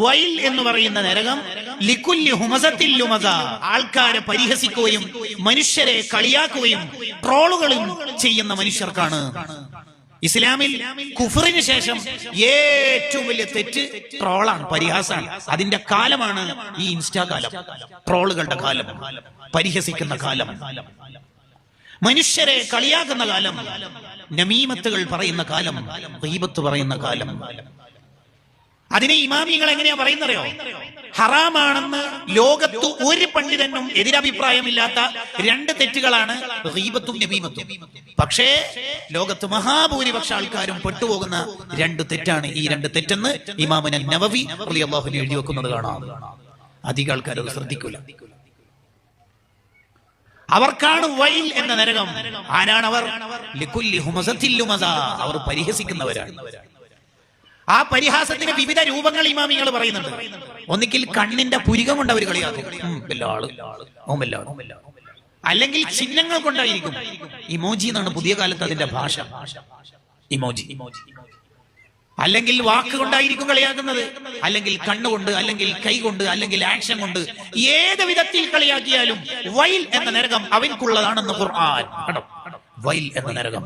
While എന്ന് പറയുന്ന നരകം ലിക്കുല്ലി ഹുമസത്തിൽ ലുമസ, ആൾക്കാരെ പരിഹസിക്കുകയും മനുഷ്യരെ കളിയാക്കുകയും ട്രോളുകളും ചെയ്യുന്ന മനുഷ്യർക്കാണ്. ഇസ്ലാമിൽ കുഫറിന് ശേഷം ഏറ്റവും വലിയ തെറ്റ് ട്രോളാണ്, പരിഹാസമാണ്. അതിന്റെ കാലമാണ് ഈ ഇൻസ്റ്റാ കാലം, ട്രോളുകളുടെ കാലം, പരിഹസിക്കുന്ന കാലം, മനുഷ്യരെ കളിയാക്കുന്ന കാലം, നമീമത്തുകൾ പറയുന്ന കാലം, ഗീബത്ത് പറയുന്ന കാലം. അതിനെ ഇമാമികൾ എങ്ങനെയാ പറയുന്നറിയോ? ഹറാമാണെന്ന് ലോകത്ത് ഒരു പണ്ഡിതനും എതിരഭിപ്രായമില്ലാത്ത രണ്ട് തെറ്റുകളാണ് ഗീബത്തും നമീമത്തും. പക്ഷേ ലോകത്ത് മഹാഭൂരിപക്ഷ ആൾക്കാരും പെട്ടുപോകുന്ന രണ്ട് തെറ്റാണ് ഈ രണ്ട് തെറ്റെന്ന് ഇമാം നവവി റളിയല്ലാഹു അൻഹു എഴുതി വെക്കുന്നത് കാണാം. അധികം ആൾക്കാർ അത് ശ്രദ്ധിക്കൂല. അവർക്കാണ് വൈൽ എന്ന നരകം. ആരാണ് അവർ? ലികുല്ലി ഹുമസത്തിൽ ലുമസ, അവർ പരിഹസിക്കുന്നവരാണ്. ആ പരിഹാസത്തിന് വിവിധ രൂപങ്ങൾ ഇമാമികൾ പറയുന്നുണ്ട്. ഒന്നിക്കിൽ കണ്ണിന്റെ പുരികം കൊണ്ട് അവർ കളിയാക്കും, അല്ലെങ്കിൽ ചിഹ്നങ്ങൾ കൊണ്ടായിരിക്കും. ഇമോജി എന്നാണ് പുതിയ കാലത്ത് അതിന്റെ ഭാഷ, ഇമോജി. അല്ലെങ്കിൽ വാക്ക് കൊണ്ടായിരിക്കും കളിയാക്കുന്നത്, അല്ലെങ്കിൽ കണ്ണുകൊണ്ട്, അല്ലെങ്കിൽ കൈ കൊണ്ട്, അല്ലെങ്കിൽ ആക്ഷൻ കൊണ്ട്. ഏത് വിധത്തിൽ കളിയാക്കിയാലും വൈൽ എന്ന നരകം അവൻക്കുള്ളതാണെന്ന് ഖുർആൻ. വൈൽ എന്ന നരകം